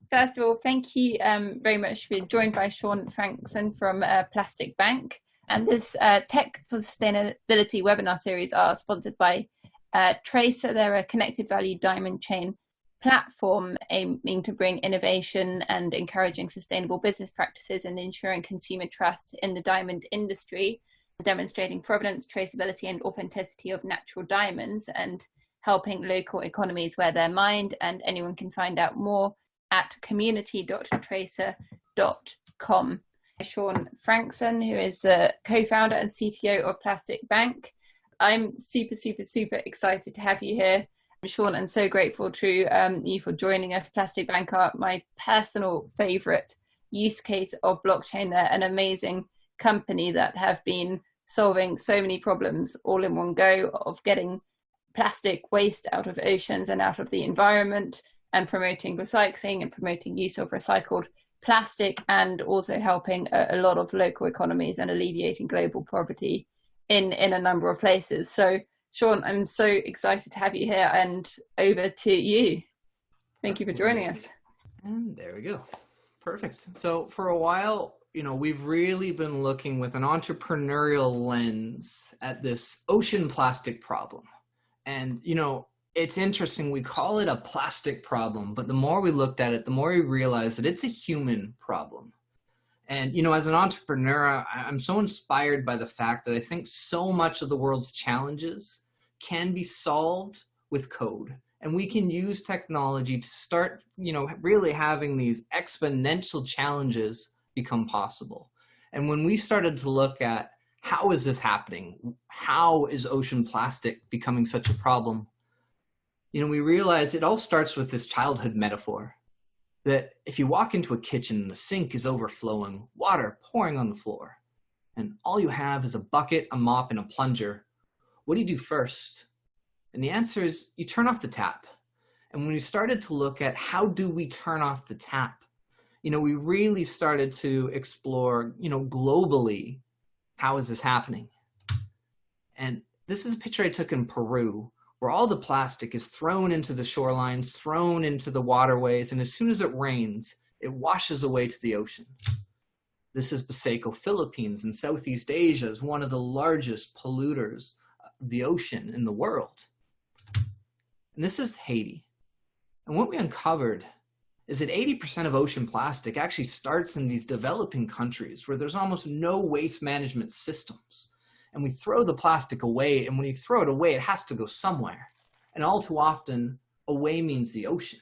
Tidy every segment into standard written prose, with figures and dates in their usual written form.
First of all, thank you very much. We're joined by Sean Frankson from Plastic Bank. And this Tech for Sustainability webinar series are sponsored by Tracer. They're a connected value diamond chain platform aiming to bring innovation and encouraging sustainable business practices and ensuring consumer trust in the diamond industry, demonstrating provenance, traceability, and authenticity of natural diamonds, and helping local economies wear their mind. And anyone can find out more at community.tracer.com. Sean Frankson, who is the co-founder and CTO of Plastic Bank. I'm super excited to have you here, Sean, and so grateful to you for joining us. Plastic Bank are my personal favorite use case of blockchain. They're an amazing company that have been solving so many problems all in one go, of getting plastic waste out of oceans and out of the environment, and promoting recycling and promoting use of recycled plastic, and also helping a lot of local economies and alleviating global poverty in a number of places. So Sean, I'm so excited to have you here, and over to you. Thank you for joining us. And there we go. Perfect. So for a while, we've really been looking with an entrepreneurial lens at this ocean plastic problem. And, it's interesting, we call it a plastic problem, but the more we looked at it, the more we realized that it's a human problem. And, as an entrepreneur, I'm so inspired by the fact that I think so much of the world's challenges can be solved with code. And we can use technology to start, really having these exponential challenges become possible. And when we started to look at how is this happening? How is ocean plastic becoming such a problem? We realized it all starts with this childhood metaphor that if you walk into a kitchen and the sink is overflowing, water pouring on the floor, and all you have is a bucket, a mop, and a plunger, what do you do first? And the answer is you turn off the tap. And when we started to look at how do we turn off the tap, we really started to explore, globally, how is this happening? And this is a picture I took in Peru, where all the plastic is thrown into the shorelines, thrown into the waterways, and as soon as it rains, it washes away to the ocean. This is Paseco, Philippines, in Southeast Asia, is one of the largest polluters of the ocean in the world. And this is Haiti. And what we uncovered is that 80% of ocean plastic actually starts in these developing countries where there's almost no waste management systems. And we throw the plastic away, and when you throw it away, it has to go somewhere. And all too often, away means the ocean.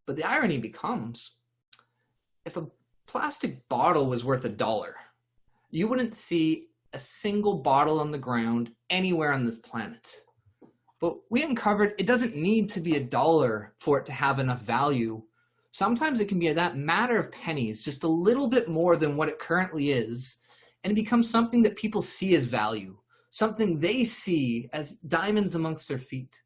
But the irony becomes, if a plastic bottle was worth $1, you wouldn't see a single bottle on the ground anywhere on this planet. But we uncovered it doesn't need to be $1 for it to have enough value. Sometimes it can be that matter of pennies, just a little bit more than what it currently is, and it becomes something that people see as value, something they see as diamonds amongst their feet.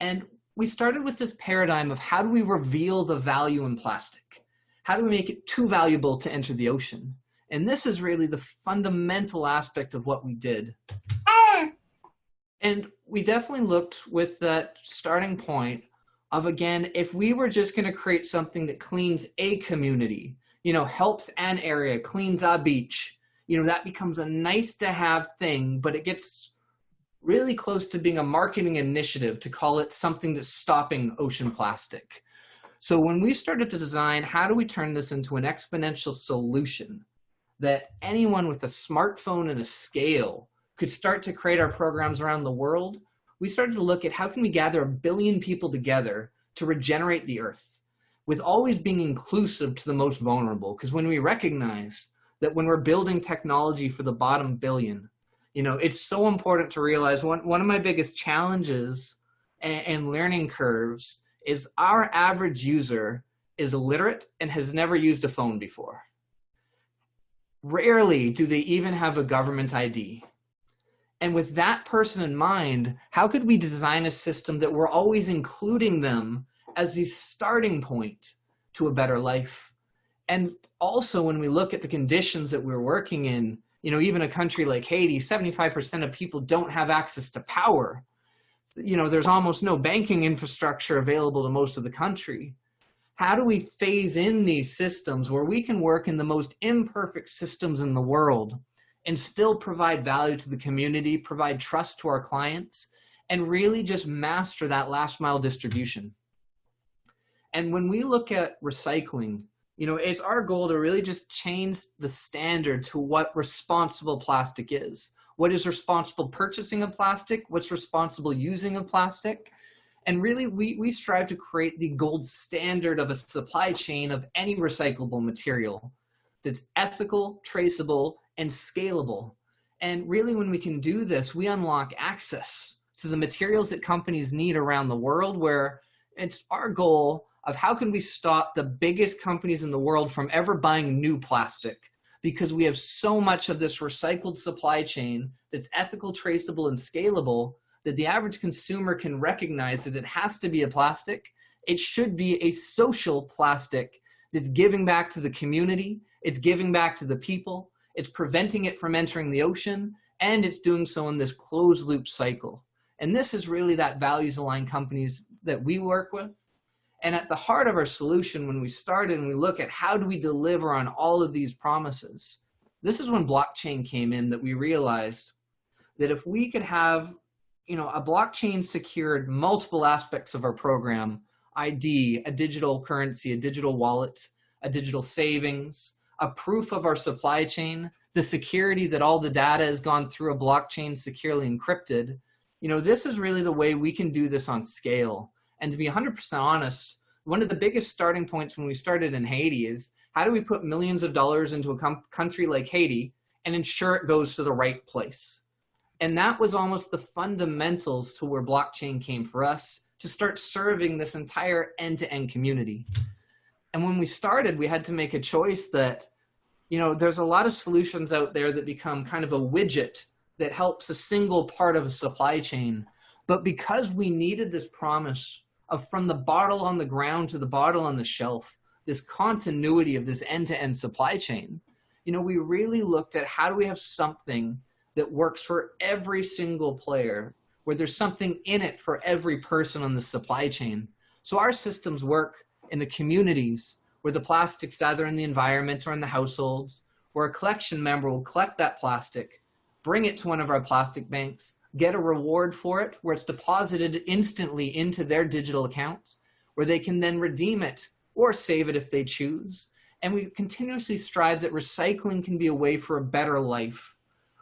And we started with this paradigm of how do we reveal the value in plastic? How do we make it too valuable to enter the ocean? And this is really the fundamental aspect of what we did. And we definitely looked with that starting point of, again, if we were just going to create something that cleans a community, helps an area, cleans a beach, that becomes a nice to have thing, but it gets really close to being a marketing initiative to call it something that's stopping ocean plastic. So when we started to design, how do we turn this into an exponential solution that anyone with a smartphone and a scale could start to create our programs around the world, we started to look at how can we gather 1 billion people together to regenerate the earth, with always being inclusive to the most vulnerable. Because when we recognize that when we're building technology for the bottom billion, it's so important to realize one of my biggest challenges and learning curves is our average user is illiterate and has never used a phone before. Rarely do they even have a government ID. And with that person in mind, how could we design a system that we're always including them as the starting point to a better life? And also when we look at the conditions that we're working in, even a country like Haiti, 75% of people don't have access to power. There's almost no banking infrastructure available to most of the country. how do we phase in these systems where we can work in the most imperfect systems in the world and still provide value to the community, provide trust to our clients, and really just master that last mile distribution. And when we look at recycling, it's our goal to really just change the standard to what responsible plastic is. What is responsible purchasing of plastic? What's responsible using of plastic? And really, we strive to create the gold standard of a supply chain of any recyclable material that's ethical, traceable, and scalable. And really, when we can do this, we unlock access to the materials that companies need around the world, where it's our goal of how can we stop the biggest companies in the world from ever buying new plastic, because we have so much of this recycled supply chain that's ethical, traceable, and scalable that the average consumer can recognize that it has to be a plastic. It should be a social plastic that's giving back to the community, it's giving back to the people, it's preventing it from entering the ocean, and it's doing so in this closed loop cycle. And this is really that values aligned companies that we work with. And at the heart of our solution, when we started and we look at how do we deliver on all of these promises, this is when blockchain came in, that we realized that if we could have, a blockchain secured multiple aspects of our program, ID, a digital currency, a digital wallet, a digital savings, a proof of our supply chain, the security that all the data has gone through a blockchain securely encrypted, this is really the way we can do this on scale. And to be 100% honest, one of the biggest starting points when we started in Haiti is how do we put millions of dollars into a country like Haiti and ensure it goes to the right place? And that was almost the fundamentals to where blockchain came for us, to start serving this entire end-to-end community. And when we started, we had to make a choice that, there's a lot of solutions out there that become kind of a widget that helps a single part of a supply chain. But because we needed this promise of from the bottle on the ground to the bottle on the shelf, this continuity of this end-to-end supply chain, we really looked at how do we have something that works for every single player, where there's something in it for every person on the supply chain. So our systems work in the communities where the plastic's either in the environment or in the households, where a collection member will collect that plastic, bring it to one of our plastic banks, get a reward for it, where it's deposited instantly into their digital accounts, where they can then redeem it or save it if they choose. And we continuously strive that recycling can be a way for a better life,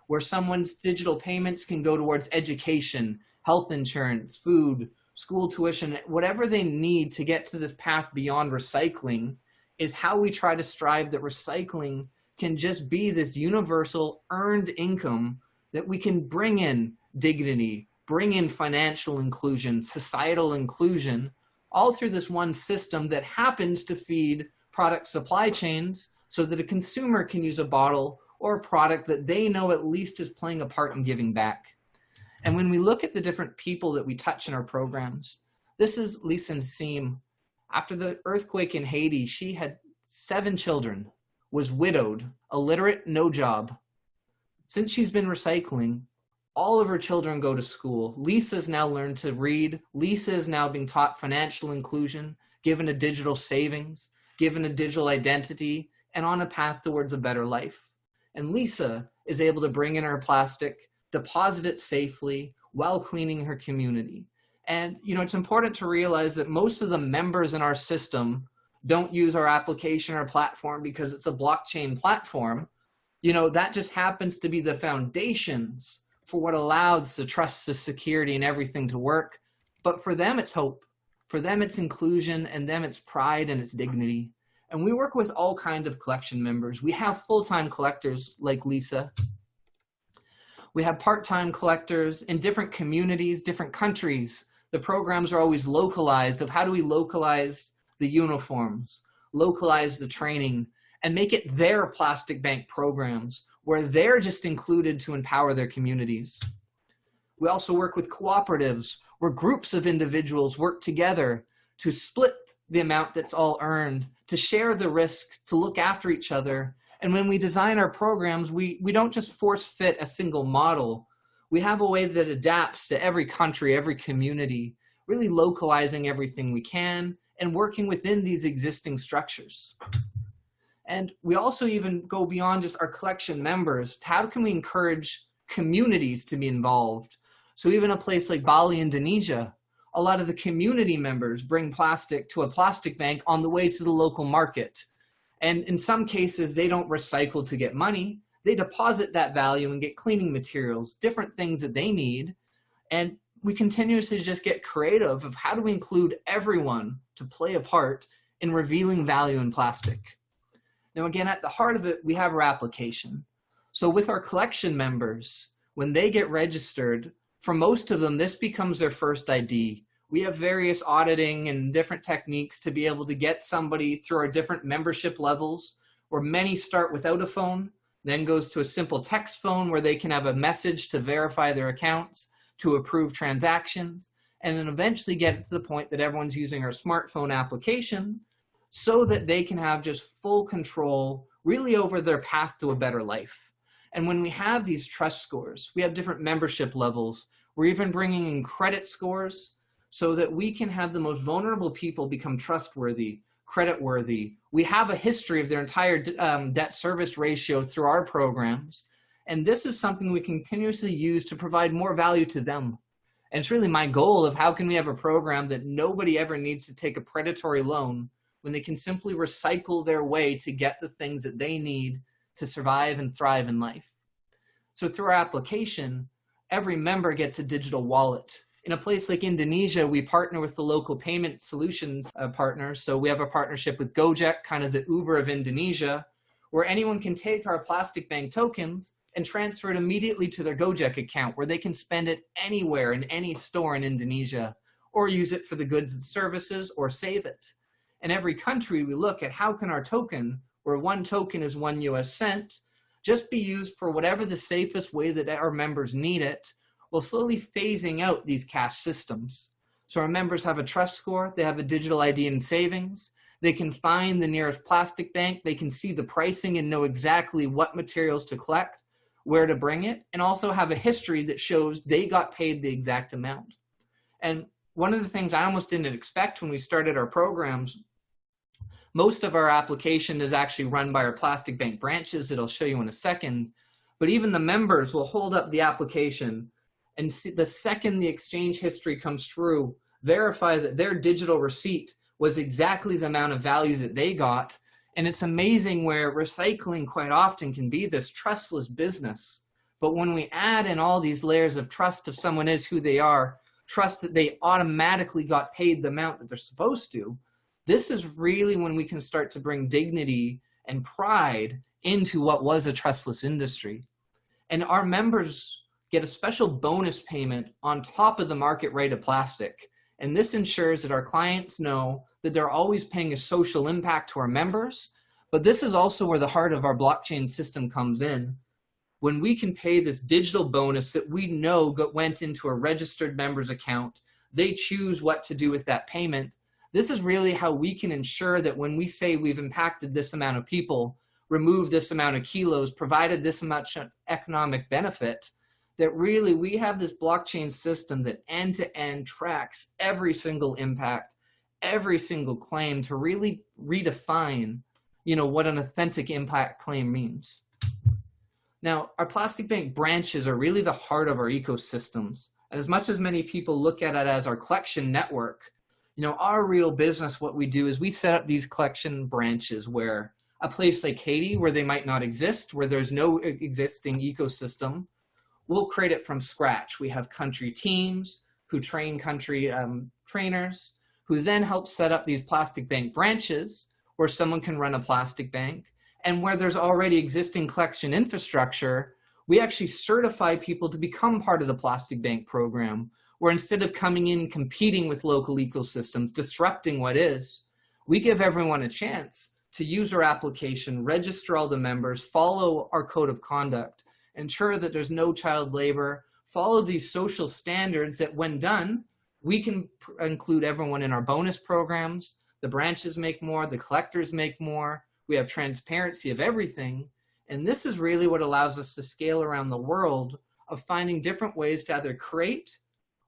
where someone's digital payments can go towards education, health insurance, food, school tuition, whatever they need to get to this path beyond recycling, is how we try to strive that recycling can just be this universal earned income that we can bring in dignity, bring in financial inclusion, societal inclusion, all through this one system that happens to feed product supply chains so that a consumer can use a bottle or a product that they know at least is playing a part in giving back. And when we look at the different people that we touch in our programs, this is Lisa Seam. After the earthquake in Haiti, she had 7 children, was widowed, illiterate, no job. Since she's been recycling, all of her children go to school. Lisa's now learned to read. Lisa is now being taught financial inclusion, given a digital savings, given a digital identity, and on a path towards a better life. And Lisa is able to bring in her plastic, deposit it safely while cleaning her community. And, it's important to realize that most of the members in our system don't use our application or platform because it's a blockchain platform. That just happens to be the foundations for what allows the trust, the security, and everything to work. But for them, it's hope. For them, it's inclusion, and them, it's pride and it's dignity. And we work with all kinds of collection members. We have full-time collectors like Lisa. We have part-time collectors in different communities, different countries. The programs are always localized of how do we localize the uniforms, localize the training, and make it their plastic bank programs where they're just included to empower their communities. We also work with cooperatives where groups of individuals work together to split the amount that's all earned, to share the risk, to look after each other. And when we design our programs, we don't just force fit a single model. We have a way that adapts to every country, every community, really localizing everything we can and working within these existing structures. And we also even go beyond just our collection members. How can we encourage communities to be involved? So even a place like Bali, Indonesia, a lot of the community members bring plastic to a plastic bank on the way to the local market. And in some cases, they don't recycle to get money. They deposit that value and get cleaning materials, different things that they need. And we continuously just get creative of how do we include everyone to play a part in revealing value in plastic. Now, again, at the heart of it, we have our application. So with our collection members, when they get registered, for most of them, this becomes their first ID. We have various auditing and different techniques to be able to get somebody through our different membership levels, where many start without a phone, then goes to a simple text phone where they can have a message to verify their accounts, to approve transactions, and then eventually get to the point that everyone's using our smartphone application so that they can have just full control really over their path to a better life. And when we have these trust scores, we have different membership levels. We're even bringing in credit scores so that we can have the most vulnerable people become trustworthy, creditworthy. We have a history of their entire debt service ratio through our programs. And this is something we continuously use to provide more value to them. And it's really my goal of how can we have a program that nobody ever needs to take a predatory loan when they can simply recycle their way to get the things that they need to survive and thrive in life. So through our application, every member gets a digital wallet. In a place like Indonesia, we partner with the local payment solutions partners. So we have a partnership with Gojek, kind of the Uber of Indonesia, where anyone can take our plastic bank tokens and transfer it immediately to their Gojek account, where they can spend it anywhere in any store in Indonesia, or use it for the goods and services, or save it. In every country, we look at how can our token, where one token is 1 US cent, just be used for whatever the safest way that our members need it, while slowly phasing out these cash systems. So our members have a trust score, they have a digital ID and savings, they can find the nearest plastic bank, they can see the pricing and know exactly what materials to collect, where to bring it, and also have a history that shows they got paid the exact amount. And one of the things I almost didn't expect when we started our programs, most of our application is actually run by our plastic bank branches that I'll show you in a second, but even the members will hold up the application and see, the second the exchange history comes through, verify that their digital receipt was exactly the amount of value that they got. And it's amazing where recycling quite often can be this trustless business. But when we add in all these layers of trust if someone is who they are, trust that they automatically got paid the amount that they're supposed to, this is really when we can start to bring dignity and pride into what was a trustless industry. And our members get a special bonus payment on top of the market rate of plastic. And this ensures that our clients know that they're always paying a social impact to our members. But this is also where the heart of our blockchain system comes in. When we can pay this digital bonus that we know went into a registered member's account, they choose what to do with that payment. This is really how we can ensure that when we say we've impacted this amount of people, removed this amount of kilos, provided this much economic benefit, that really we have this blockchain system that end-to-end tracks every single impact, every single claim to really redefine, what an authentic impact claim means. Now, our plastic bank branches are really the heart of our ecosystems. As much as many people look at it as our collection network, our real business, what we do is we set up these collection branches where a place like Haiti, where they might not exist, where there's no existing ecosystem, we'll create it from scratch. We have country teams who train country trainers who then help set up these plastic bank branches where someone can run a plastic bank. And where there's already existing collection infrastructure, we actually certify people to become part of the plastic bank program, where instead of coming in competing with local ecosystems, disrupting what is, we give everyone a chance to use our application, register all the members, follow our code of conduct, ensure that there's no child labor, follow these social standards that when done, we can include everyone in our bonus programs. The branches make more, the collectors make more. We have transparency of everything. And this is really what allows us to scale around the world of finding different ways to either create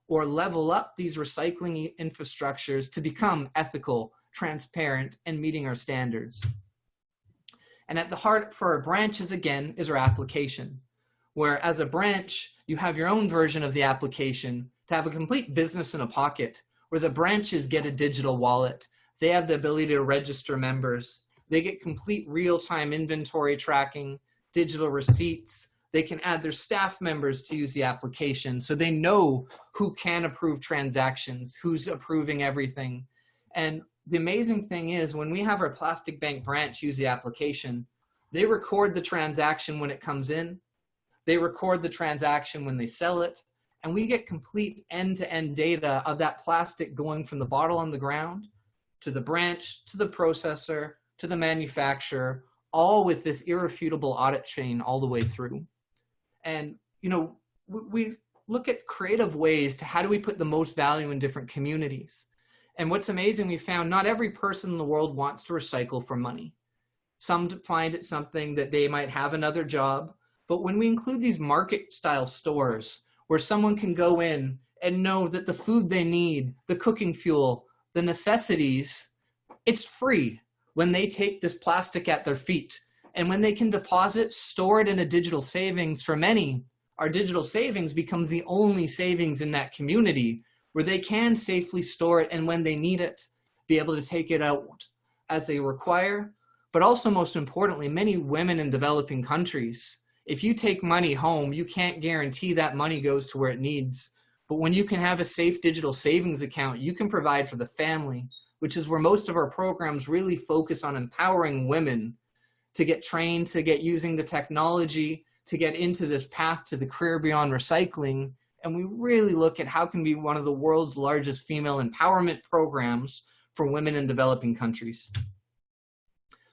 or level up these recycling infrastructures to become ethical transparent, and meeting our standards. And at the heart for our branches, again, is our application, where as a branch, you have your own version of the application to have a complete business in a pocket, where the branches get a digital wallet. They have the ability to register members. They get complete real-time inventory tracking, digital receipts. They can add their staff members to use the application, so they know who can approve transactions, who's approving everything. And the amazing thing is, when we have our Plastic Bank branch use the application, they record the transaction when it comes in, they record the transaction when they sell it, and we get complete end-to-end data of that plastic going from the bottle on the ground to the branch, to the processor, to the manufacturer, all with this irrefutable audit chain all the way through. And, you know, we look at creative ways to how do we put the most value in different communities. And what's amazing, we found not every person in the world wants to recycle for money. Some find it something that they might have another job. But when we include these market style stores where someone can go in and know that the food they need, the cooking fuel, the necessities, it's free when they take this plastic at their feet. And when they can deposit, store it in a digital savings, for many, our digital savings becomes the only savings in that community where they can safely store it, and when they need it, be able to take it out as they require. But also, most importantly, many women in developing countries, if you take money home, you can't guarantee that money goes to where it needs. But when you can have a safe digital savings account, you can provide for the family, which is where most of our programs really focus on empowering women to get trained, to get using the technology, to get into this path to the career beyond recycling. And we really look at how can be one of the world's largest female empowerment programs for women in developing countries.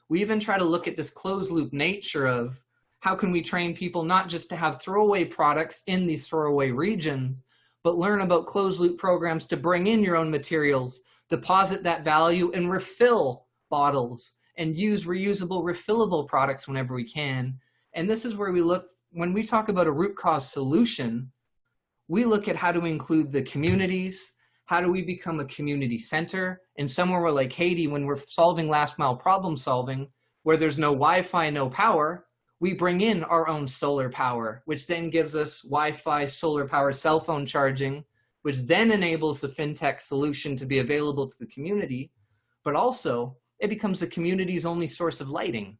We even try to look at this closed loop nature of how can we train people not just to have throwaway products in these throwaway regions, but learn about closed loop programs to bring in your own materials, deposit that value, and refill bottles and use reusable, refillable products whenever we can. And this is where we look, when we talk about a root cause solution, we look at how do we include the communities, how do we become a community center? And somewhere like Haiti, when we're solving last mile problem solving, where there's no Wi-Fi, no power, we bring in our own solar power, which then gives us Wi-Fi, solar power, cell phone charging, which then enables the fintech solution to be available to the community, but also it becomes the community's only source of lighting.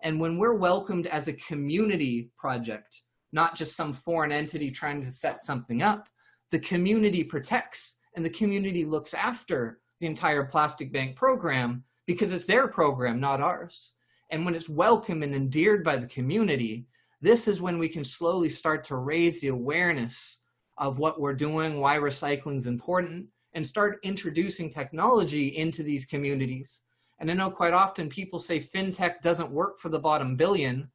And when we're welcomed as a community project, not just some foreign entity trying to set something up, the community protects and the community looks after the entire Plastic Bank program because it's their program, not ours. And when it's welcome and endeared by the community, this is when we can slowly start to raise the awareness of what we're doing, why recycling is important, and start introducing technology into these communities. And I know quite often people say fintech doesn't work for the bottom billion.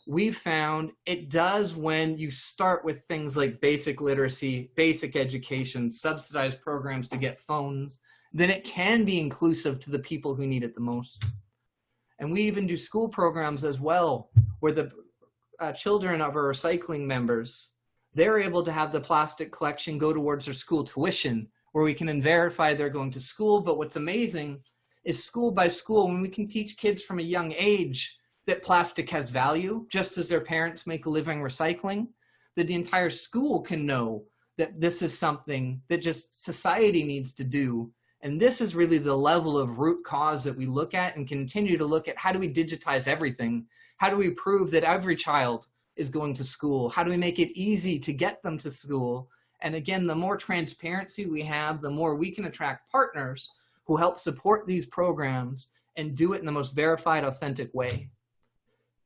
We've found it does when you start with things like basic literacy, basic education, subsidized programs to get phones, then it can be inclusive to the people who need it the most. And we even do school programs as well, where the children of our recycling members, they're able to have the plastic collection go towards their school tuition, where we can verify they're going to school. But what's amazing is school by school, when we can teach kids from a young age that plastic has value, just as their parents make a living recycling, that the entire school can know that this is something that just society needs to do. And this is really the level of root cause that we look at and continue to look at. How do we digitize everything? How do we prove that every child is going to school? How do we make it easy to get them to school? And again, the more transparency we have, the more we can attract partners who help support these programs and do it in the most verified, authentic way.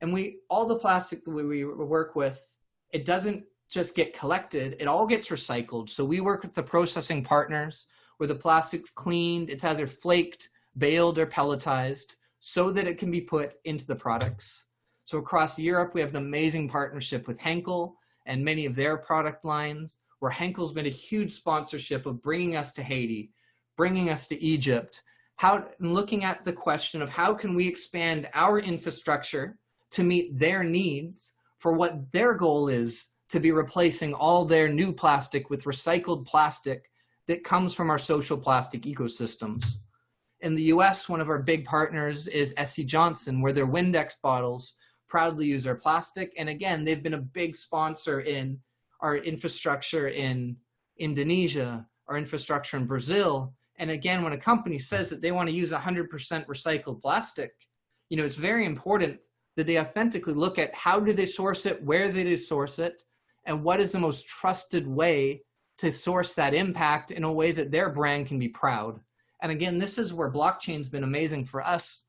And all the plastic that we work with, it doesn't just get collected, it all gets recycled. So we work with the processing partners where the plastic's cleaned, it's either flaked, baled, or pelletized so that it can be put into the products. So across Europe, we have an amazing partnership with Henkel and many of their product lines, where Henkel's been a huge sponsorship of bringing us to Haiti, bringing us to Egypt, looking at the question of how can we expand our infrastructure to meet their needs for what their goal is to be replacing all their new plastic with recycled plastic that comes from our social plastic ecosystems. In the US, one of our big partners is SC Johnson, where their Windex bottles proudly use our plastic. And again, they've been a big sponsor in our infrastructure in Indonesia, our infrastructure in Brazil. And again, when a company says that they want to use 100% recycled plastic, it's very important that they authentically look at how do they source it, where do they source it, and what is the most trusted way to source that impact in a way that their brand can be proud. And again, this is where blockchain's been amazing for us,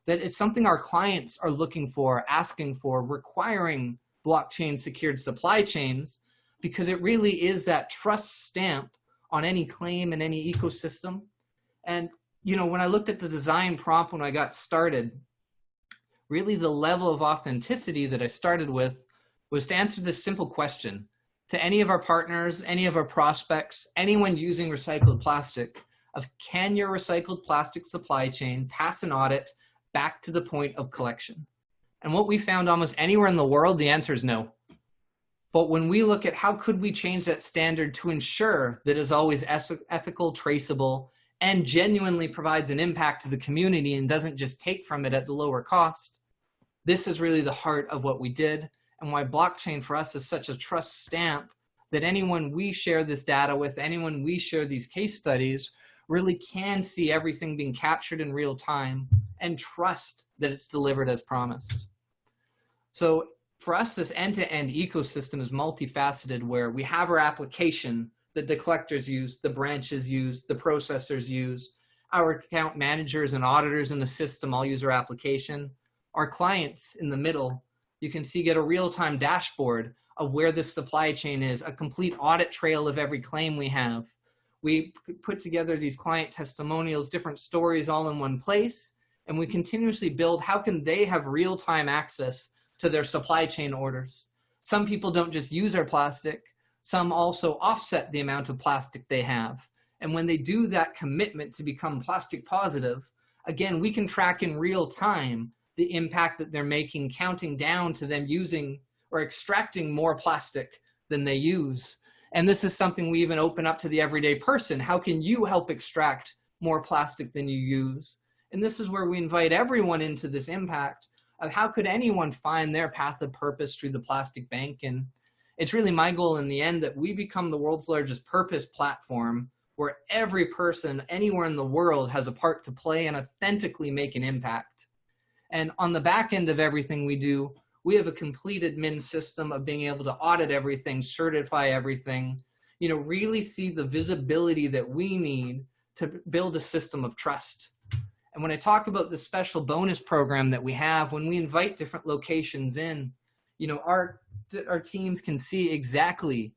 that it's something our clients are looking for, asking for, requiring blockchain secured supply chains, because it really is that trust stamp on any claim in any ecosystem. And, when I looked at the design prompt when I got started, really the level of authenticity that I started with was to answer this simple question to any of our partners, any of our prospects, anyone using recycled plastic, of can your recycled plastic supply chain pass an audit back to the point of collection? And what we found almost anywhere in the world, the answer is no. But when we look at how could we change that standard to ensure that it's always ethical, traceable, and genuinely provides an impact to the community and doesn't just take from it at the lower cost, this is really the heart of what we did, and why blockchain for us is such a trust stamp that anyone we share this data with, anyone we share these case studies, really can see everything being captured in real time and trust that it's delivered as promised. So for us, this end-to-end ecosystem is multifaceted, where we have our application that the collectors use, the branches use, the processors use, our account managers and auditors in the system all use our application. Our clients in the middle, you can see, get a real-time dashboard of where this supply chain is, a complete audit trail of every claim we have. We put together these client testimonials, different stories all in one place, and we continuously build how can they have real-time access to their supply chain orders. Some people don't just use our plastic, some also offset the amount of plastic they have. And when they do that commitment to become plastic positive, again, we can track in real time the impact that they're making, counting down to them using or extracting more plastic than they use. And this is something we even open up to the everyday person. How can you help extract more plastic than you use? And this is where we invite everyone into this impact of how could anyone find their path of purpose through the plastic bank. And it's really my goal in the end that we become the world's largest purpose platform, where every person anywhere in the world has a part to play and authentically make an impact. And on the back end of everything we do, we have a complete admin system of being able to audit everything, certify everything, really see the visibility that we need to build a system of trust. And when I talk about the special bonus program that we have, when we invite different locations in, our teams can see exactly,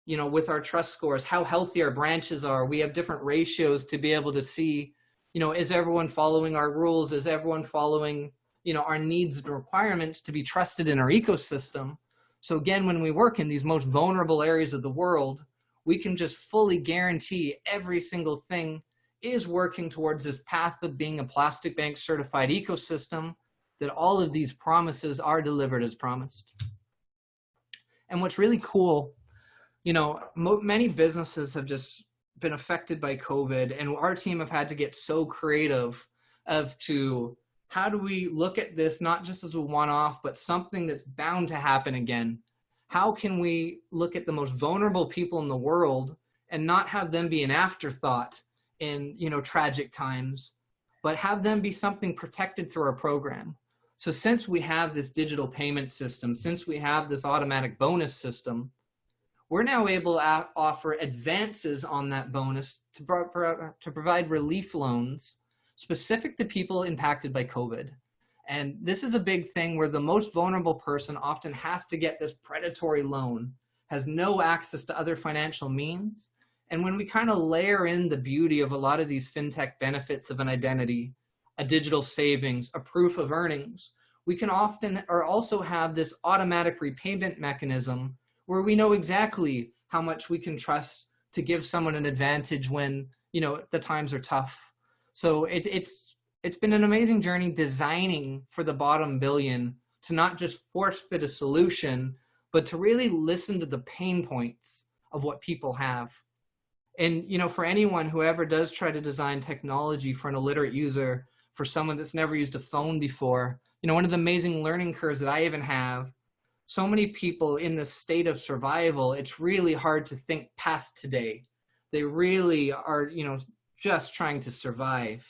with our trust scores, how healthy our branches are. We have different ratios to be able to see, is everyone following our rules? Is everyone following, our needs and requirements to be trusted in our ecosystem? So again, when we work in these most vulnerable areas of the world, we can just fully guarantee every single thing is working towards this path of being a plastic bank certified ecosystem, that all of these promises are delivered as promised. And what's really cool, many businesses have just been affected by COVID, and our team have had to get so creative to how do we look at this not just as a one-off, but something that's bound to happen again? How can we look at the most vulnerable people in the world and not have them be an afterthought in, tragic times, but have them be something protected through our program? So since we have this digital payment system, since we have this automatic bonus system, we're now able to offer advances on that bonus to provide relief loans specific to people impacted by COVID. And this is a big thing where the most vulnerable person often has to get this predatory loan, has no access to other financial means. And when we kind of layer in the beauty of a lot of these fintech benefits of an identity, a digital savings, a proof of earnings, we can often or also have this automatic repayment mechanism where we know exactly how much we can trust to give someone an advantage when, the times are tough. So it's been an amazing journey designing for the bottom billion to not just force fit a solution, but to really listen to the pain points of what people have. And, you know, for anyone who ever does try to design technology for an illiterate user, for someone that's never used a phone before, you know, one of the amazing learning curves that I even have, so many people in this state of survival, it's really hard to think past today. They really are, you know, just trying to survive.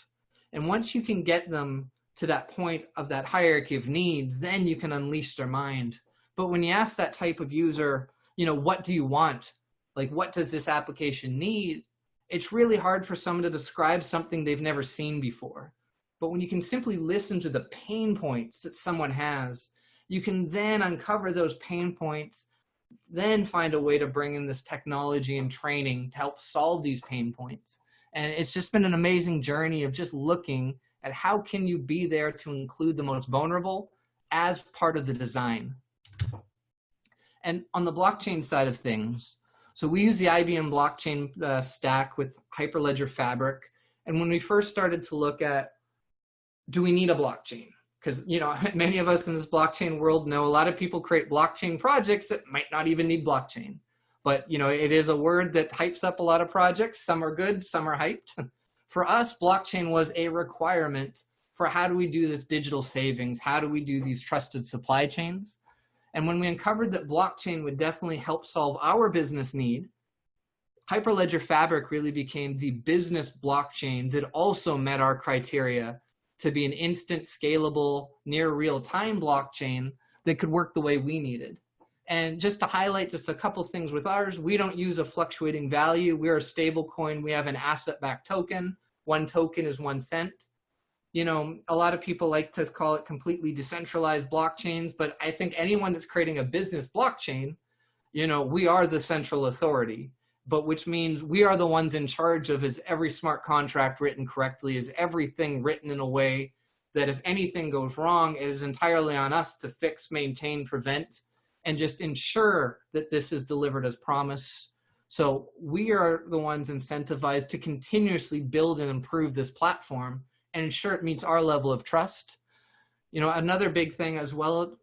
And once you can get them to that point of that hierarchy of needs, then you can unleash their mind. But when you ask that type of user, you know, what do you want? Like, what does this application need? It's really hard for someone to describe something they've never seen before. But when you can simply listen to the pain points that someone has, you can then uncover those pain points, then find a way to bring in this technology and training to help solve these pain points. And it's just been an amazing journey of just looking at how can you be there to include the most vulnerable as part of the design. And on the blockchain side of things, so we use the IBM blockchain stack with Hyperledger Fabric. And when we first started to look at, do we need a blockchain? Because, you know, many of us in this blockchain world know a lot of people create blockchain projects that might not even need blockchain. But, you know, it is a word that hypes up a lot of projects. Some are good, some are hyped. For us, blockchain was a requirement for how do we do this digital savings? How do we do these trusted supply chains? And when we uncovered that blockchain would definitely help solve our business need, Hyperledger Fabric really became the business blockchain that also met our criteria to be an instant, scalable, near real-time blockchain that could work the way we needed. And just to highlight just a couple things with ours, we don't use a fluctuating value. We're a stable coin. We have an asset-backed token. 1 token is 1 cent. You know, a lot of people like to call it completely decentralized blockchains, but I think anyone that's creating a business blockchain, you know, we are the central authority, but which means we are the ones in charge of, is every smart contract written correctly? Is everything written in a way that if anything goes wrong, it is entirely on us to fix, maintain, prevent, and just ensure that this is delivered as promised. So we are the ones incentivized to continuously build and improve this platform and ensure it meets our level of trust. You know, another big thing as well,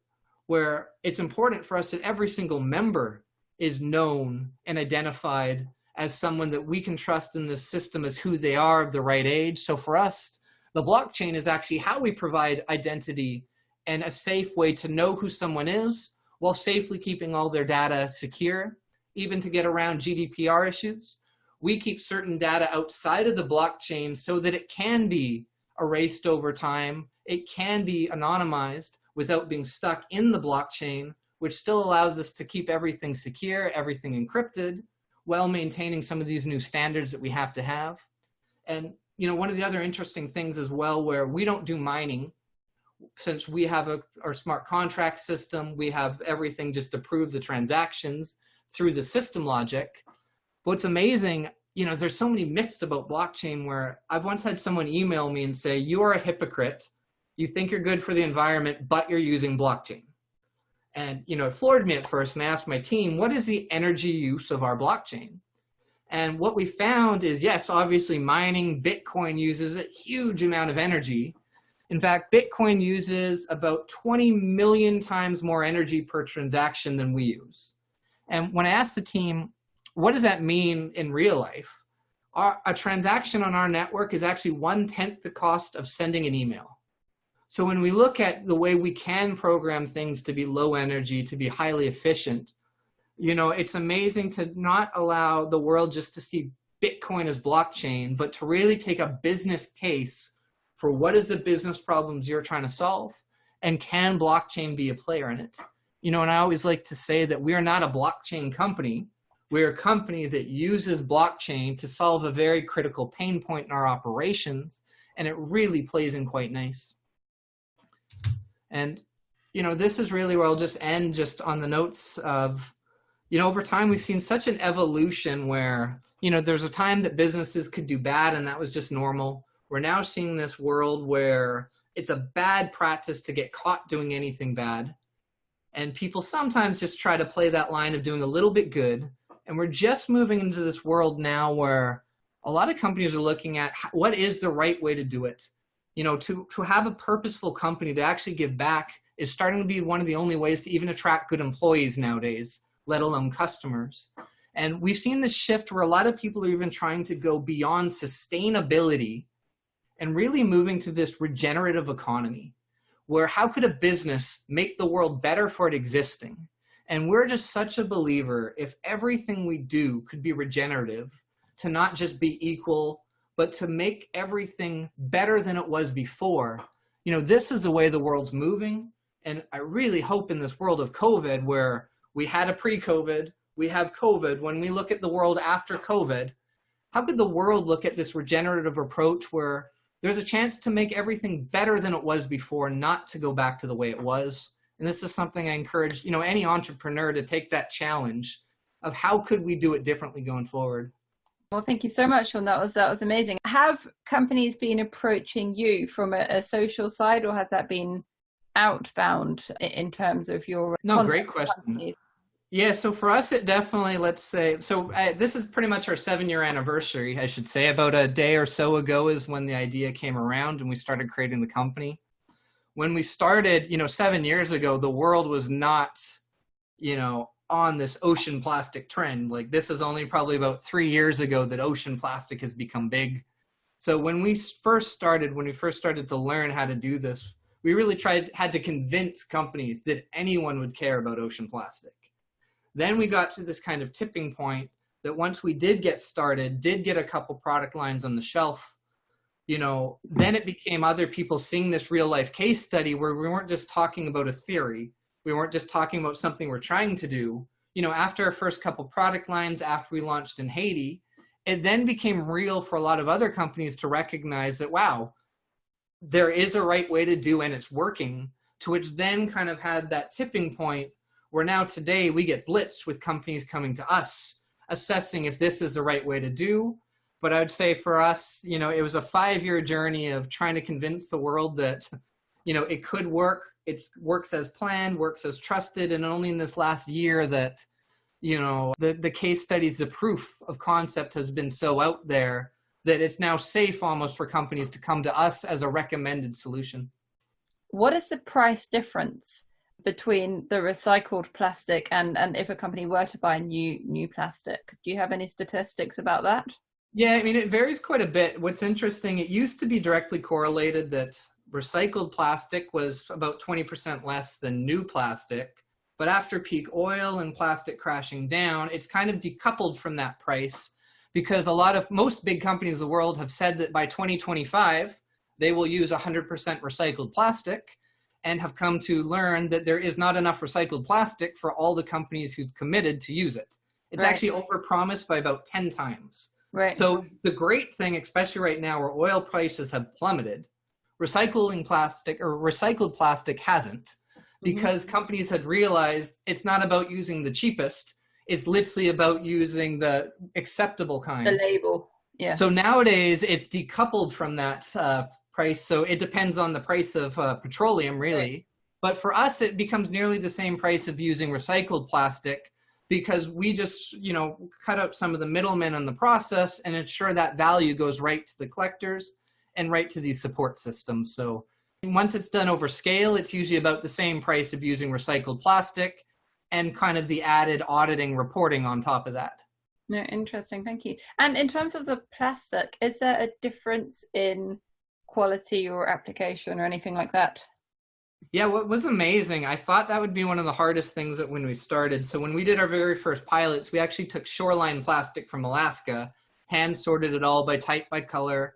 where it's important for us that every single member is known and identified as someone that we can trust in this system as who they are, of the right age. So for us, the blockchain is actually how we provide identity and a safe way to know who someone is while safely keeping all their data secure, even to get around GDPR issues. We keep certain data outside of the blockchain so that it can be erased over time. It can be anonymized without being stuck in the blockchain, which still allows us to keep everything secure, everything encrypted, while maintaining some of these new standards that we have to have. And, you know, one of the other interesting things as well, where we don't do mining, since we have our smart contract system, we have everything just to prove the transactions through the system logic. What's amazing, you know, there's so many myths about blockchain where I've once had someone email me and say, you are a hypocrite. You think you're good for the environment, but you're using blockchain. And, you know, it floored me at first, and I asked my team, what is the energy use of our blockchain? And what we found is, yes, obviously mining Bitcoin uses a huge amount of energy. In fact, Bitcoin uses about 20 million times more energy per transaction than we use. And when I asked the team, what does that mean in real life? A transaction on our network is actually 1/10 the cost of sending an email. So when we look at the way we can program things to be low energy, to be highly efficient, you know, it's amazing to not allow the world just to see Bitcoin as blockchain, but to really take a business case for what is the business problems you're trying to solve, and can blockchain be a player in it? You know, and I always like to say that we are not a blockchain company. We're a company that uses blockchain to solve a very critical pain point in our operations, and it really plays in quite nice. And, you know, this is really where I'll just end, just on the notes of, you know, over time we've seen such an evolution where, you know, there's a time that businesses could do bad and that was just normal. We're now seeing this world where it's a bad practice to get caught doing anything bad. And people sometimes just try to play that line of doing a little bit good. And we're just moving into this world now where a lot of companies are looking at what is the right way to do it. You know, to have a purposeful company to actually give back is starting to be one of the only ways to even attract good employees nowadays, let alone customers. And we've seen this shift where a lot of people are even trying to go beyond sustainability and really moving to this regenerative economy, where how could a business make the world better for it existing? And we're just such a believer, if everything we do could be regenerative, to not just be equal, but to make everything better than it was before. You know, this is the way the world's moving. And I really hope in this world of COVID, where we had a pre-COVID, we have COVID, when we look at the world after COVID, how could the world look at this regenerative approach where there's a chance to make everything better than it was before, not to go back to the way it was? And this is something I encourage, you know, any entrepreneur to take that challenge of how could we do it differently going forward. Well, thank you so much, Sean. That was amazing. Have companies been approaching you from a social side, or has that been outbound in terms of your No, great question. Companies? Yeah, so for us, it definitely, let's say, so this is pretty much our 7-year anniversary, I should say. About a day or so ago is when the idea came around and we started creating the company. When we started, you know, 7 years ago, the world was not, you know, on this ocean plastic trend. Like, this is only probably about 3 years ago that ocean plastic has become big. So when we first started to learn how to do this, we really had to convince companies that anyone would care about ocean plastic. Then we got to this kind of tipping point that once we did get started, did get a couple product lines on the shelf, you know, then it became other people seeing this real life case study where we weren't just talking about a theory. We weren't just talking about something we're trying to do. You know, after our first couple product lines, after we launched in Haiti, it then became real for a lot of other companies to recognize that, wow, there is a right way to do and it's working, to which then kind of had that tipping point where now today we get blitzed with companies coming to us, assessing if this is the right way to do. But I would say for us, you know, it was a 5-year journey of trying to convince the world that, you know, it could work. It works as planned, works as trusted. And only in this last year that, you know, the case studies, the proof of concept has been so out there that it's now safe almost for companies to come to us as a recommended solution. What is the price difference between the recycled plastic and if a company were to buy new plastic? Do you have any statistics about that? Yeah, I mean, it varies quite a bit. What's interesting, it used to be directly correlated that recycled plastic was about 20% less than new plastic. But after peak oil and plastic crashing down, it's kind of decoupled from that price, because most big companies in the world have said that by 2025, they will use 100% recycled plastic, and have come to learn that there is not enough recycled plastic for all the companies who've committed to use it. It's actually overpromised by about 10 times. Right. So the great thing, especially right now where oil prices have plummeted, recycled plastic hasn't, because companies had realized it's not about using the cheapest. It's literally about using the acceptable kind. The label. Yeah. So nowadays it's decoupled from that price. So it depends on the price of petroleum, really. Right. But for us, it becomes nearly the same price of using recycled plastic, because we just, you know, cut out some of the middlemen in the process and ensure that value goes right to the collectors and right to these support systems. So once it's done over scale, it's usually about the same price of using recycled plastic and kind of the added auditing reporting on top of that. No, interesting. Thank you. And in terms of the plastic, is there a difference in quality or application or anything like that? Yeah, what was amazing, I thought that would be one of the hardest things when we started. So when we did our very first pilots, we actually took shoreline plastic from Alaska, hand sorted it all by type, by color,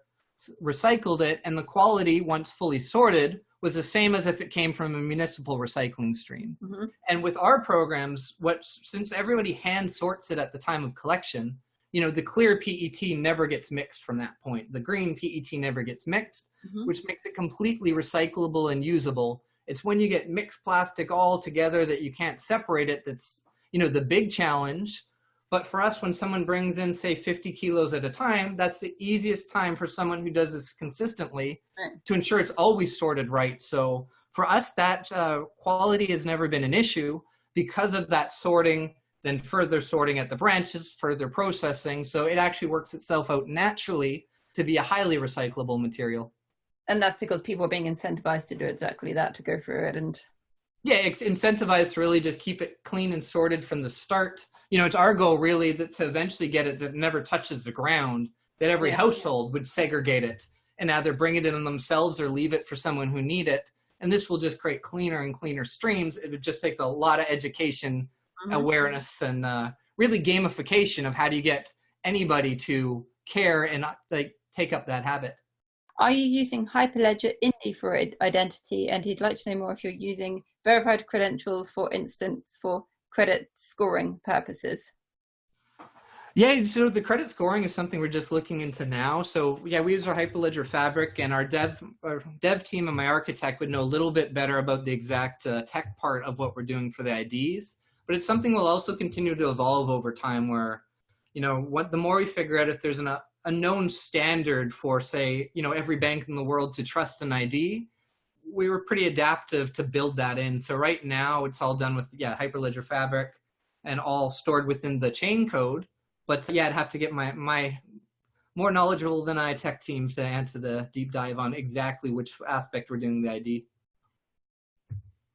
recycled it, and the quality, once fully sorted, was the same as if it came from a municipal recycling stream. Mm-hmm. And with our programs, since everybody hand sorts it at the time of collection, you know, the clear PET never gets mixed from that point. The green PET never gets mixed, which makes it completely recyclable and usable. It's when you get mixed plastic all together that you can't separate it that's, you know, the big challenge. But for us, when someone brings in, say, 50 kilos at a time, that's the easiest time for someone who does this consistently to ensure it's always sorted right. So for us, that quality has never been an issue because of that sorting, then further sorting at the branches, further processing. So it actually works itself out naturally to be a highly recyclable material. And that's because people are being incentivized to do exactly that, to go through it. And yeah, it's incentivized to really just keep it clean and sorted from the start. it's our goal really to eventually get it that never touches the ground, that every household would segregate it and either bring it in themselves or leave it for someone who need it. And this will just create cleaner and cleaner streams. It just takes a lot of education, awareness, and really gamification of how do you get anybody to care and like take up that habit. Are you using Hyperledger Indy for identity? And he'd like to know more if you're using verified credentials, for instance, for credit scoring purposes. Yeah, so the credit scoring is something we're just looking into now. So yeah, we use our Hyperledger Fabric, and our dev team and my architect would know a little bit better about the exact tech part of what we're doing for the IDs. But it's something we'll also continue to evolve over time where, the more we figure out if there's a known standard for, say, every bank in the world to trust an ID, we were pretty adaptive to build that in. So right now it's all done with, Hyperledger Fabric and all stored within the chain code. But yeah, I'd have to get my more knowledgeable than I tech team to answer the deep dive on exactly which aspect we're doing the ID.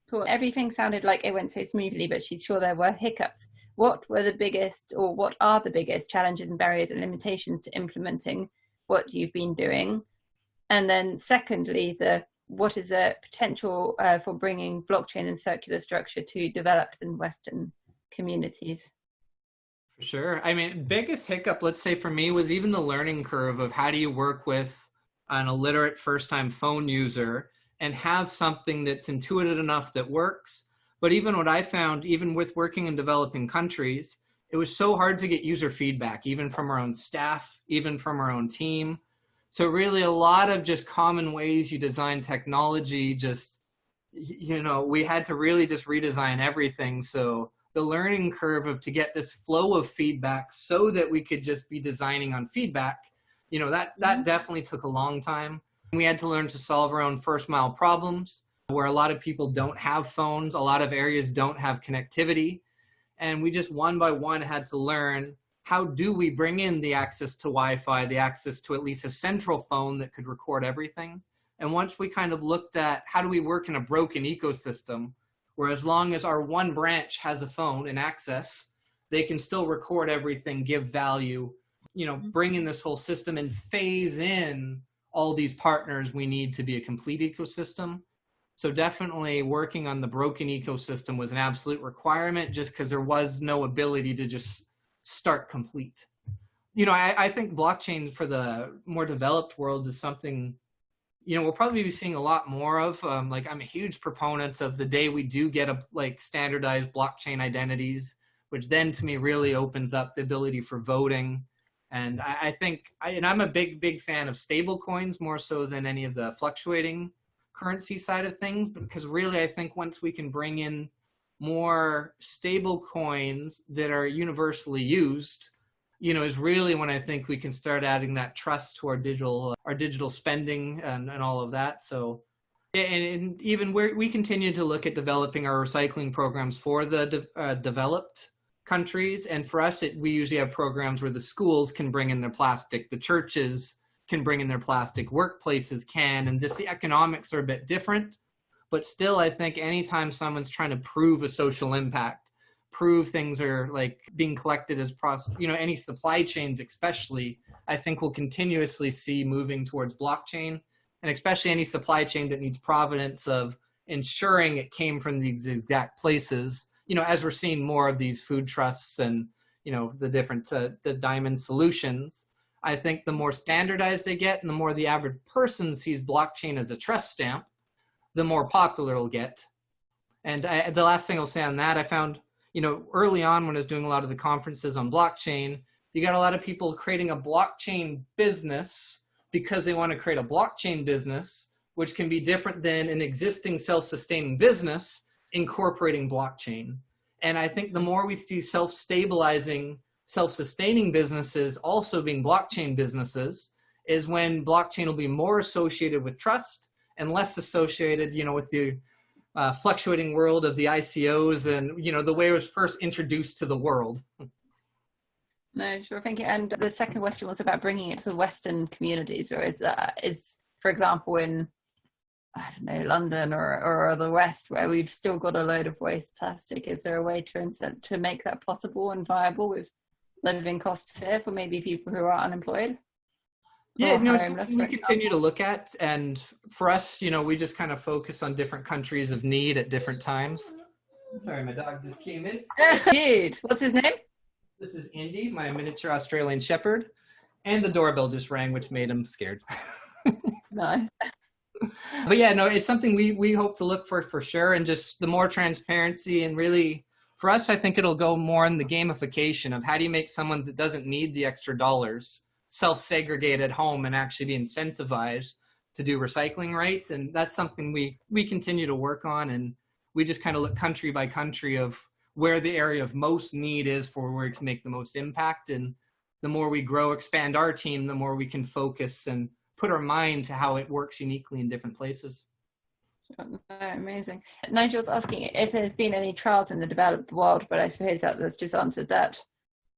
Cool. Everything sounded like it went so smoothly, but she's sure there were hiccups. What were the biggest, or what are the biggest challenges and barriers and limitations to implementing what you've been doing? And then secondly, what is a potential for bringing blockchain and circular structure to developed and Western communities? For sure. I mean, biggest hiccup, let's say for me, was even the learning curve of how do you work with an illiterate first-time phone user and have something that's intuitive enough that works. But even what I found, even with working in developing countries, it was so hard to get user feedback, even from our own staff, even from our own team. So really a lot of just common ways you design technology, just, we had to really just redesign everything. So the learning curve to get this flow of feedback so that we could just be designing on feedback, that definitely took a long time. We had to learn to solve our own first mile problems where a lot of people don't have phones. A lot of areas don't have connectivity. And we just one by one had to learn, how do we bring in the access to Wi-Fi, the access to at least a central phone that could record everything. And once we kind of looked at how do we work in a broken ecosystem, where as long as our one branch has a phone and access, they can still record everything, give value, bring in this whole system and phase in all these partners we need to be a complete ecosystem. So definitely working on the broken ecosystem was an absolute requirement just because there was no ability to just start complete. I think blockchain for the more developed worlds is something we'll probably be seeing a lot more of. I'm a huge proponent of the day we do get standardized blockchain identities, which then to me really opens up the ability for voting. And I think, I'm a big fan of stable coins more so than any of the fluctuating currency side of things, because really I think once we can bring in more stable coins that are universally used, is really when I think we can start adding that trust to our digital spending and all of that. So, and even we continue to look at developing our recycling programs for the developed countries. And for us, we usually have programs where the schools can bring in their plastic, the churches can bring in their plastic, workplaces can, and just the economics are a bit different. But still, I think anytime someone's trying to prove a social impact, prove things are being collected as any supply chains especially, I think we'll continuously see moving towards blockchain, and especially any supply chain that needs provenance of ensuring it came from these exact places, as we're seeing more of these food trusts and, the different, the diamond solutions. I think the more standardized they get and the more the average person sees blockchain as a trust stamp, the more popular it'll get. And the last thing I'll say on that, I found, early on when I was doing a lot of the conferences on blockchain, you got a lot of people creating a blockchain business because they want to create a blockchain business, which can be different than an existing self-sustaining business incorporating blockchain. And I think the more we see self-stabilizing, self-sustaining businesses also being blockchain businesses is when blockchain will be more associated with trust and less associated, with the fluctuating world of the ICOs and, the way it was first introduced to the world. No, sure, thank you. And the second question was about bringing it to the Western communities, or is for example, in I don't know, London or the West, where we've still got a load of waste plastic? Is there a way to make that possible and viable with living costs here for maybe people who are unemployed? Yeah, Or no, it's homeless, something for we continue example? to look at. And for us, we just kind of focus on different countries of need at different times. Sorry, my dog just came in. Dude, what's his name? This is Indy, my miniature Australian Shepherd. And the doorbell just rang, which made him scared. No. But yeah, no, it's something we hope to look for sure. And just the more transparency, and really for us, I think it'll go more in the gamification of how do you make someone that doesn't need the extra dollars self-segregate at home and actually be incentivized to do recycling rates. And that's something we continue to work on. And we just kind of look country by country of where the area of most need is for where we can make the most impact. And the more we grow, expand our team, the more we can focus and put our mind to how it works uniquely in different places. Amazing. Nigel's asking if there's been any trials in the developed world, but I suppose that's just answered that.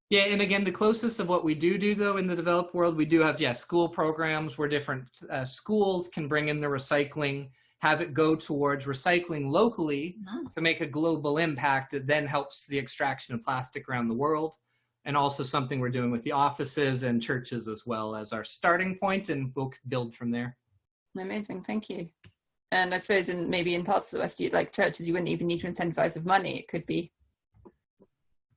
Yeah, and again, the closest of what we do though in the developed world, we do have school programs where different schools can bring in the recycling, have it go towards recycling locally to make a global impact that then helps the extraction of plastic around the world. And also something we're doing with the offices and churches as well as our starting point, and we'll build from there. Amazing, thank you. And I suppose maybe in parts of the West, like churches, you wouldn't even need to incentivize with money. It could be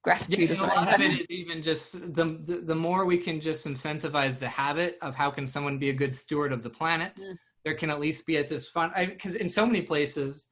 gratitude or something. A lot of it is even just the more we can just incentivize the habit of how can someone be a good steward of the planet, there can at least be as this fun, because in so many places,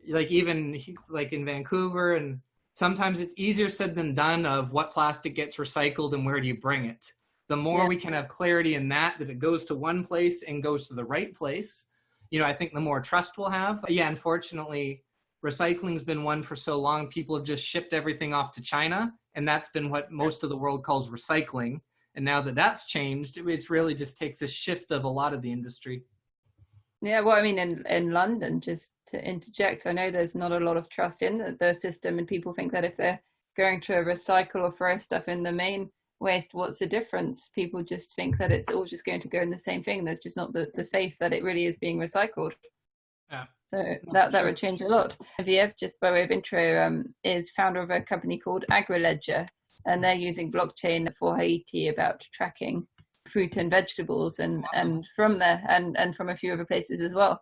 even in Vancouver, and sometimes it's easier said than done of what plastic gets recycled and where do you bring it. The more we can have clarity in that it goes to one place and goes to the right place, I think the more trust we'll have. Yeah, unfortunately, recycling's been one for so long. People have just shipped everything off to China, and that's been what most of the world calls recycling. And now that that's changed, it really just takes a shift of a lot of the industry. Yeah, well, I mean, in London, just to interject, I know there's not a lot of trust in the system, and people think that if they're going to recycle or throw stuff in the main waste, what's the difference? People just think that it's all just going to go in the same thing. There's just not the faith that it really is being recycled. Yeah. So that would change a lot. Viev, just by way of intro, is founder of a company called AgriLedger, and they're using blockchain for Haiti about tracking fruit and vegetables and from there and from a few other places as well.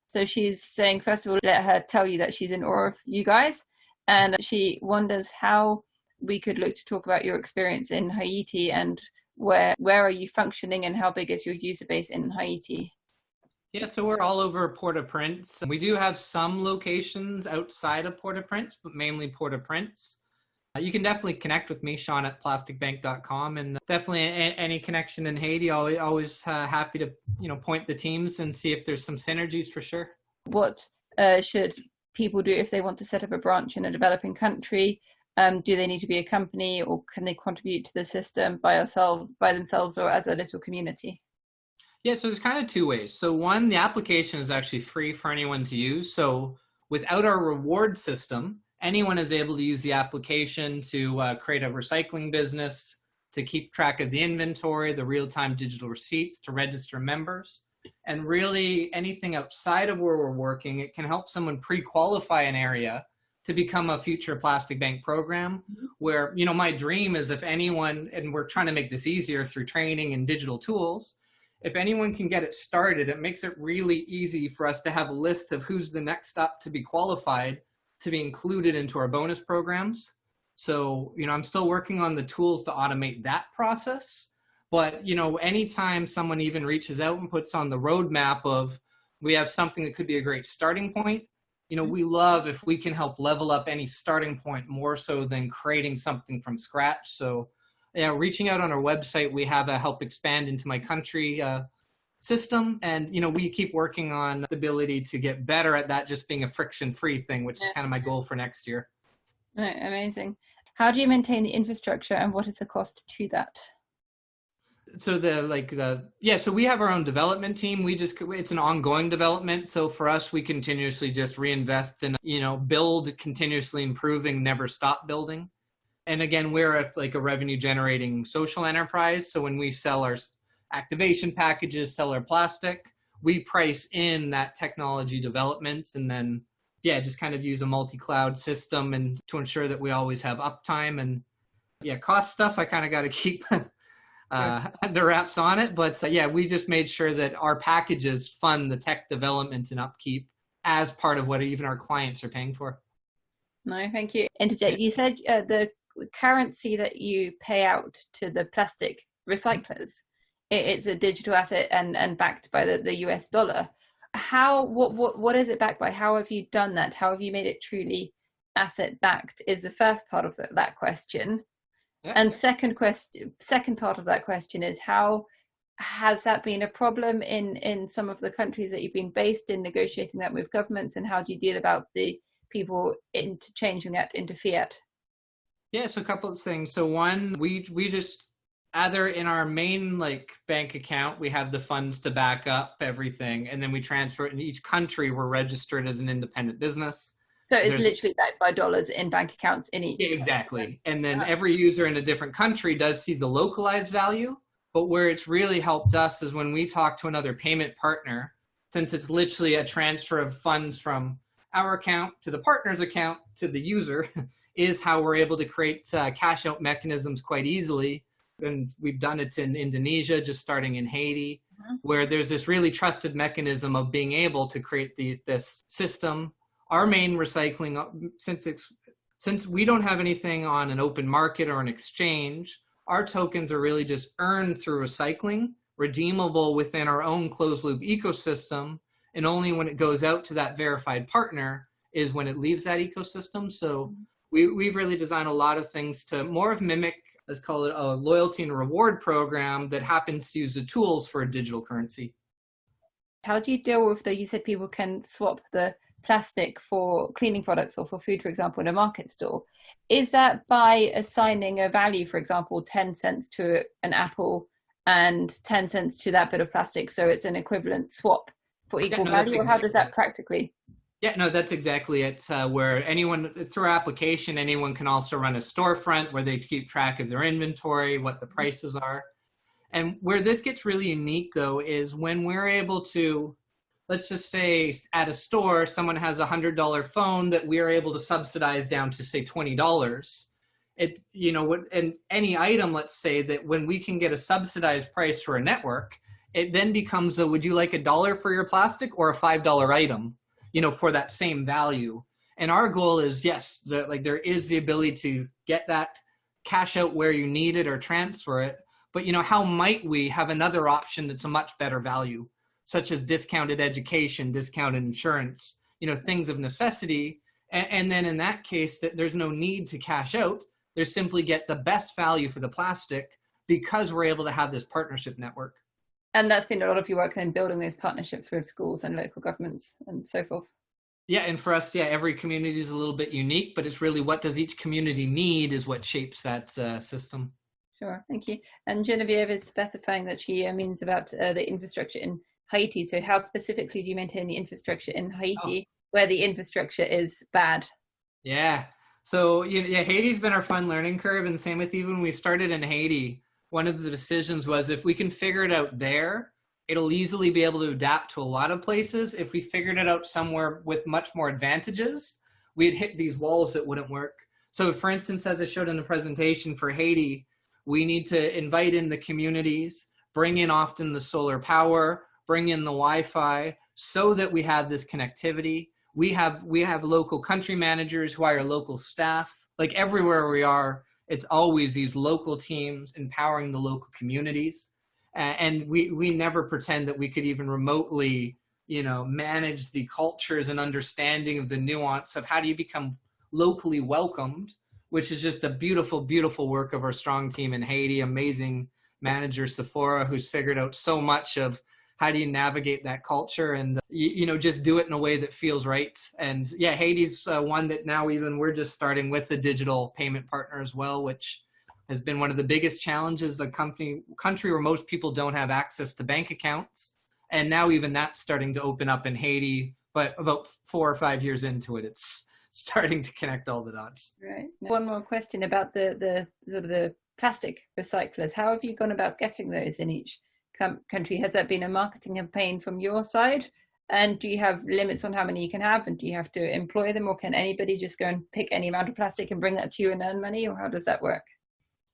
So she's saying, first of all, let her tell you that she's in awe of you guys, and she wonders how we could look to talk about your experience in Haiti and where are you functioning and how big is your user base in Haiti? Yeah, so we're all over Port-au-Prince. We do have some locations outside of Port-au-Prince, but mainly Port-au-Prince. You can definitely connect with me, Sean at plasticbank.com, and definitely any connection in Haiti, always happy to point the teams and see if there's some synergies for sure. What should people do if they want to set up a branch in a developing country? Do they need to be a company, or can they contribute to the system by themselves or as a little community? Yeah, so there's kind of two ways. So one, the application is actually free for anyone to use. So without our reward system, anyone is able to use the application to create a recycling business, to keep track of the inventory, the real-time digital receipts, to register members. And really anything outside of where we're working, it can help someone pre-qualify an area to become a future Plastic Bank program where, my dream is if anyone, and we're trying to make this easier through training and digital tools, if anyone can get it started, it makes it really easy for us to have a list of who's the next up to be qualified to be included into our bonus programs. So, I'm still working on the tools to automate that process. But, anytime someone even reaches out and puts on the roadmap of, we have something that could be a great starting point, we love if we can help level up any starting point more so than creating something from scratch. So, reaching out on our website, we have a help expand into my country system. And, we keep working on the ability to get better at that just being a friction-free thing, which is kind of my goal for next year. Right, amazing. How do you maintain the infrastructure and what is the cost to that? So so we have our own development team. It's an ongoing development. So for us, we continuously just reinvest and, build, continuously improving, never stop building. And again, we're a revenue generating social enterprise. So when we sell our activation packages, sell our plastic, we price in that technology developments, and then, yeah, just kind of use a multi-cloud system and to ensure that we always have uptime. And yeah, cost stuff, I kind of got to keep under wraps on it. But yeah, we just made sure that our packages fund the tech development and upkeep as part of what even our clients are paying for. No, thank you. Interject, you said the currency that you pay out to the plastic recyclers, it's a digital asset and backed by the US dollar. What is it backed by? How have you done that? How have you made it truly asset backed is the first part of that question. Yeah. And second part of that question is, how has that been a problem in some of the countries that you've been based in, negotiating that with governments, and how do you deal about the people into changing that into fiat? Yeah, so a couple of things. So one, we just either in our main bank account, we have the funds to back up everything, and then we transfer it in each country. We're registered as an independent business. So it's literally backed by dollars in bank accounts in each. Yeah, exactly. And then every user in a different country does see the localized value. But where it's really helped us is when we talk to another payment partner, since it's literally a transfer of funds from our account to the partner's account to the user, is how we're able to create cash out mechanisms quite easily. And we've done it in Indonesia, just starting in Haiti, where there's this really trusted mechanism of being able to create this system. Our main recycling, since we don't have anything on an open market or an exchange, our tokens are really just earned through recycling, redeemable within our own closed loop ecosystem, and only when it goes out to that verified partner is when it leaves that ecosystem. So we've really designed a lot of things to more of mimic, let's call it a loyalty and reward program that happens to use the tools for a digital currency. How do you deal with you said people can swap the plastic for cleaning products or for food, for example, in a market store? Is that by assigning a value, for example, 10 cents to an apple and 10 cents to that bit of plastic, so it's an equivalent swap for equal value? Or how does that practically? Yeah, no, that's exactly it. Where anyone, through our application, anyone can also run a storefront where they keep track of their inventory, what the prices are. And where this gets really unique, though, is when we're able to, let's just say at a store, someone has a $100 phone that we're able to subsidize down to, say, $20. And any item, let's say that when we can get a subsidized price for a network, it then becomes would you like $1 for your plastic or a $5 item, for that same value? And our goal is, yes, there is the ability to get that cash out where you need it or transfer it. But, how might we have another option that's a much better value, such as discounted education, discounted insurance, things of necessity. And then in that case, that there's no need to cash out. There's simply get the best value for the plastic because we're able to have this partnership network. And that's been a lot of your work in building those partnerships with schools and local governments and so forth. Yeah, and for us, every community is a little bit unique, but it's really what does each community need is what shapes that system. Sure, thank you. And Genevieve is specifying that she means about the infrastructure in Haiti. So how specifically do you maintain the infrastructure in Haiti where the infrastructure is bad? Yeah, so Haiti's been our fun learning curve, and same with even when we started in Haiti. One of the decisions was if we can figure it out there, it'll easily be able to adapt to a lot of places. If we figured it out somewhere with much more advantages, we'd hit these walls that wouldn't work. So for instance, as I showed in the presentation for Haiti, we need to invite in the communities, bring in often the solar power, bring in the Wi-Fi so that we have this connectivity. We have local country managers who hire local staff. Everywhere we are, it's always these local teams empowering the local communities. And we never pretend that we could even remotely, manage the cultures and understanding of the nuance of how do you become locally welcomed, which is just a beautiful, beautiful work of our strong team in Haiti. Amazing manager, Sephora, who's figured out so much of how do you navigate that culture and, just do it in a way that feels right. And yeah, Haiti's one that now even we're just starting with a digital payment partner as well, which has been one of the biggest challenges, the country where most people don't have access to bank accounts. And now even that's starting to open up in Haiti, but about 4 or 5 years into it, it's starting to connect all the dots. Right. One more question about the sort of the plastic recyclers. How have you gone about getting those in each country. Has that been a marketing campaign from your side? And do you have limits on how many you can have? And do you have to employ them, or can anybody just go and pick any amount of plastic and bring that to you and earn money? Or how does that work?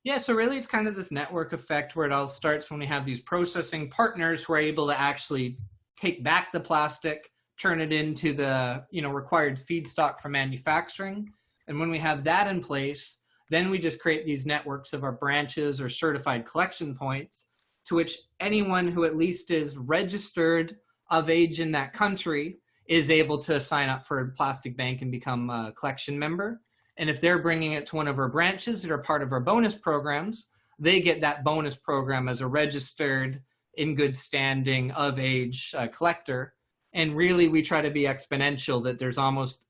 Yeah, so really it's kind of this network effect where it all starts when we have these processing partners who are able to actually take back the plastic, turn it into the required feedstock for manufacturing. And when we have that in place, then we just create these networks of our branches or certified collection points to which anyone who at least is registered of age in that country is able to sign up for a plastic bank and become a collection member. And if they're bringing it to one of our branches that are part of our bonus programs, they get that bonus program as a registered, in good standing, of age collector. And really, we try to be exponential, that there's almost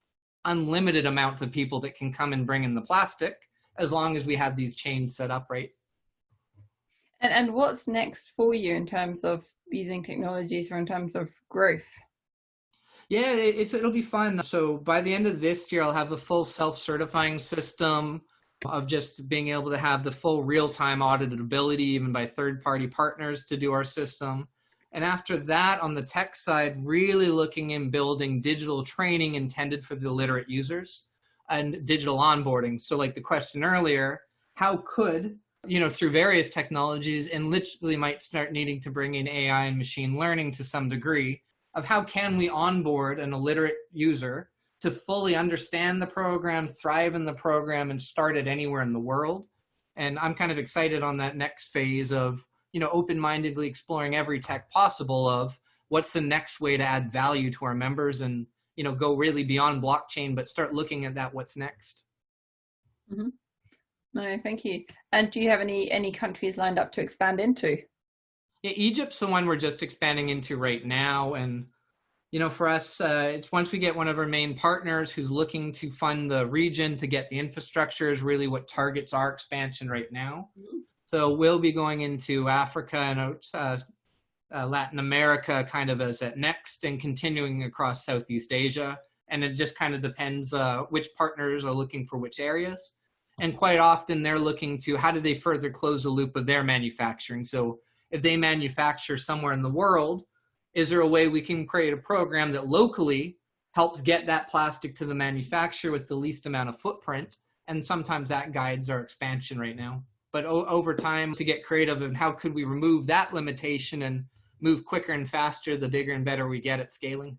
unlimited amounts of people that can come and bring in the plastic, as long as we have these chains set up right. And what's next for you in terms of using technologies or in terms of growth? Yeah, it'll be fun. So by the end of this year, I'll have a full self-certifying system of just being able to have the full real-time auditability, even by third-party partners, to do our system. And after that, on the tech side, really looking and building digital training intended for the illiterate users and digital onboarding. So like the question earlier, how could, through various technologies, and literally might start needing to bring in AI and machine learning to some degree, of how can we onboard an illiterate user to fully understand the program, thrive in the program, and start it anywhere in the world. And I'm kind of excited on that next phase of, open-mindedly exploring every tech possible of what's the next way to add value to our members and, go really beyond blockchain, but start looking at that what's next. Mm-hmm. No, thank you. And do you have any countries lined up to expand into? Yeah, Egypt's the one we're just expanding into right now. And, for us, it's once we get one of our main partners who's looking to fund the region to get the infrastructure is really what targets our expansion right now. Mm-hmm. So we'll be going into Africa and Latin America kind of as that next, and continuing across Southeast Asia. And it just kind of depends which partners are looking for which areas. And quite often they're looking to how do they further close the loop of their manufacturing. So if they manufacture somewhere in the world, is there a way we can create a program that locally helps get that plastic to the manufacturer with the least amount of footprint? And sometimes that guides our expansion right now. But over time, to get creative and how could we remove that limitation and move quicker and faster, the bigger and better we get at scaling.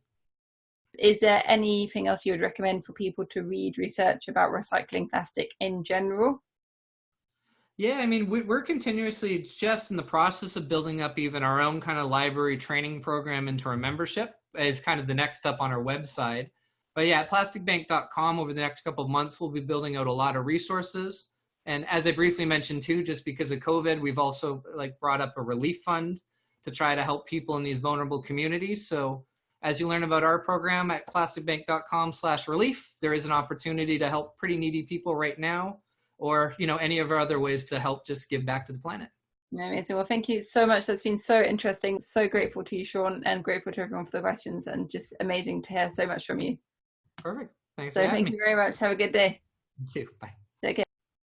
Is there anything else you would recommend for people to read, research about recycling plastic in general? Yeah, I mean, we're continuously just in the process of building up even our own kind of library training program into our membership as kind of the next step on our website. But yeah, at plasticbank.com over the next couple of months, we'll be building out a lot of resources. And as I briefly mentioned too, just because of COVID, we've also brought up a relief fund to try to help people in these vulnerable communities. So as you learn about our program at plasticbank.com/relief, there is an opportunity to help pretty needy people right now, or any of our other ways to help just give back to the planet. Amazing. Well, thank you so much. That's been so interesting. So grateful to you, Sean, and grateful to everyone for the questions, and just amazing to hear so much from you. Perfect. Thanks. So thank you very much. Have a good day. You too. Bye.